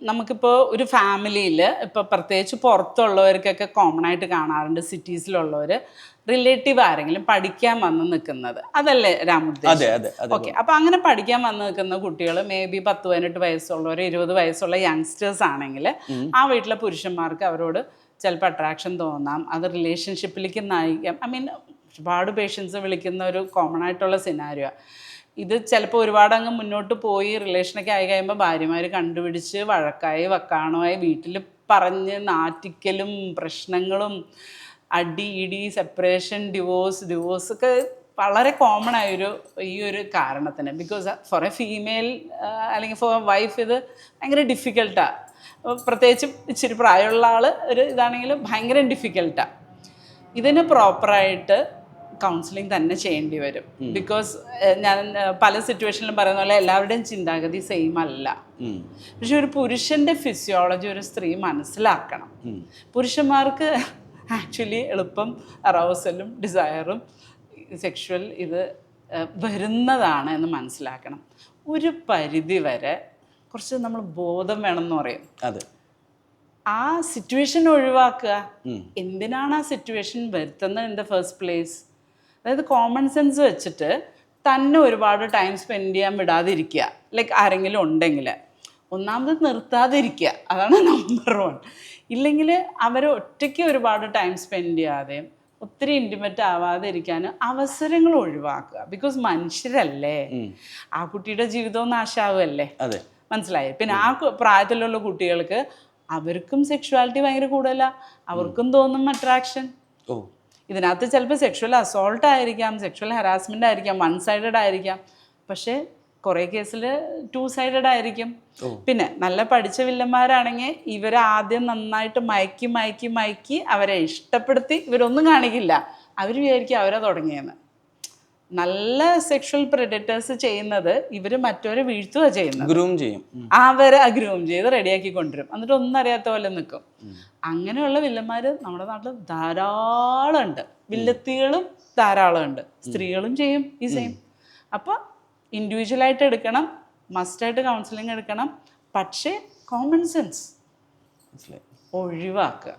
നമുക്കിപ്പോൾ ഒരു ഫാമിലിയിൽ ഇപ്പോൾ പ്രത്യേകിച്ച് പുറത്തുള്ളവർക്കൊക്കെ കോമൺ ആയിട്ട് കാണാറുണ്ട്, സിറ്റീസിലുള്ളവർ റിലേറ്റീവ് ആരെങ്കിലും പഠിക്കാൻ വന്ന് നിൽക്കുന്നത്. അതല്ലേ രാമുദ്ദേശം? ഓക്കെ. അപ്പോൾ അങ്ങനെ പഠിക്കാൻ വന്ന് നിൽക്കുന്ന കുട്ടികൾ മേ ബി 10-18 വയസ്സുള്ളവർ, 20 വയസ്സുള്ള യങ്സ്റ്റേഴ്സ് ആണെങ്കിൽ ആ വീട്ടിലെ പുരുഷന്മാർക്ക് അവരോട് ചിലപ്പോൾ അട്രാക്ഷൻ തോന്നാം. അത് റിലേഷൻഷിപ്പിലേക്ക് നയിക്കാം. ഐ മീൻ ഒരുപാട് പേഷ്യൻസ് വിളിക്കുന്ന ഒരു കോമൺ ആയിട്ടുള്ള സിനാരിയോ. ഇത് ചിലപ്പോൾ ഒരുപാട് അങ്ങ് മുന്നോട്ട് പോയി റിലേഷനൊക്കെ ആയി കഴിയുമ്പോൾ ഭാര്യമാർ കണ്ടുപിടിച്ച് വഴക്കായി വക്കാണമായി വീട്ടിൽ പറഞ്ഞ് നാറ്റിക്കലും പ്രശ്നങ്ങളും അടി ഇടി സെപ്പറേഷൻ ഡിവോഴ്സ് ഒക്കെ വളരെ കോമൺ ആയൊരു ഈ ഒരു കാരണത്തിന്. ബിക്കോസ് ഫോർ എ ഫീമെയിൽ അല്ലെങ്കിൽ ഫോർ എ വൈഫ് ഇത് ഭയങ്കര ഡിഫിക്കൽട്ടാണ്. പ്രത്യേകിച്ച് ഇച്ചിരി പ്രായമുള്ള ആൾ ഒരു ഇതാണെങ്കിലും ഭയങ്കര ഡിഫിക്കൽട്ടാണ്. ഇതിന് പ്രോപ്പറായിട്ട് കൗൺസിലിംഗ് തന്നെ ചെയ്യേണ്ടി വരും. ബിക്കോസ് ഞാൻ പല സിറ്റുവേഷനിലും പറയുന്ന പോലെ എല്ലാവരുടെയും ചിന്താഗതി സെയിം അല്ല. പക്ഷെ ഒരു പുരുഷൻ്റെ ഫിസിയോളജി ഒരു സ്ത്രീ മനസ്സിലാക്കണം. പുരുഷന്മാർക്ക് ആക്ച്വലി എളുപ്പം അറൗസലും ഡിസയറും സെക്ഷുവൽ ഇത് വരുന്നതാണ് എന്ന് മനസ്സിലാക്കണം. ഒരു പരിധി വരെ കുറച്ച് നമ്മൾ ബോധം വേണമെന്ന് പറയും. അതെ, ആ സിറ്റുവേഷൻ ഒഴിവാക്കുക. എന്തിനാണ് ആ സിറ്റുവേഷൻ വരുത്തുന്നത് ഇൻ ദ ഫസ്റ്റ് പ്ലേസ്? അതായത് കോമൺ സെൻസ് വെച്ചിട്ട് തന്നെ ഒരുപാട് ടൈം സ്പെൻഡ് ചെയ്യാൻ വിടാതിരിക്കുക. ലൈക്ക് ആരെങ്കിലും ഉണ്ടെങ്കിൽ ഒന്നാമത് നിർത്താതിരിക്കുക, അതാണ് നമ്പർ 1. ഇല്ലെങ്കിൽ അവർ ഒറ്റയ്ക്ക് ഒരുപാട് ടൈം സ്പെൻഡ് ചെയ്യാതെയും ഒത്തിരി ഇൻറ്റിമേറ്റ് ആവാതെ ഇരിക്കാൻ അവസരങ്ങൾ ഒഴിവാക്കുക. ബിക്കോസ് മനുഷ്യരല്ലേ, ആ കുട്ടിയുടെ ജീവിതവും നാശാവുമല്ലേ. മനസ്സിലായി? പിന്നെ ആ പ്രായത്തിലുള്ള കുട്ടികൾക്ക് അവർക്കും സെക്ഷുവാലിറ്റി ഭയങ്കര കൂടുതലാണ്. അവർക്കും തോന്നും അട്രാക്ഷൻ. ഇതിനകത്ത് ചിലപ്പോൾ സെക്ഷുവൽ അസോൾട്ട് ആയിരിക്കാം, സെക്ഷുവൽ ഹരാസ്മെൻ്റ് ആയിരിക്കാം, 1 സൈഡഡ് ആയിരിക്കാം. പക്ഷേ കുറേ കേസിൽ 2 സൈഡഡ് ആയിരിക്കും. പിന്നെ നല്ല പഠിച്ച വില്ലന്മാരാണെങ്കിൽ ഇവർ ആദ്യം നന്നായിട്ട് മയക്കി അവരെ ഇഷ്ടപ്പെടുത്തി ഇവരൊന്നും കാണിക്കില്ല. അവർ വിചാരിക്കും അവരാ തുടങ്ങിയെന്ന്. നല്ല സെക്ഷൽ പ്രെഡേറ്റേഴ്സ് ചെയ്യുന്നത് ഇവർ മറ്റവരെ വീഴ്ത്തുക ചെയ്യുന്നത്. ഗ്രൂം ചെയ്യും, അവരെ ഗ്രൂം ചെയ്ത് റെഡിയാക്കി കൊണ്ടുവരും. എന്നിട്ട് ഒന്നും അറിയാത്ത പോലെ നിൽക്കും. അങ്ങനെയുള്ള വില്ലന്മാർ നമ്മുടെ നാട്ടിൽ ധാരാളം ഉണ്ട്. വില്ലത്തികളും ധാരാളം ഉണ്ട്. സ്ത്രീകളും ചെയ്യും ഈ സെയിം. അപ്പോൾ ഇൻഡിവിജ്വലായിട്ട് എടുക്കണം, മസ്റ്റായിട്ട് കൗൺസിലിംഗ് എടുക്കണം. പക്ഷേ കോമൺ സെൻസ് ഒഴിവാക്കുക.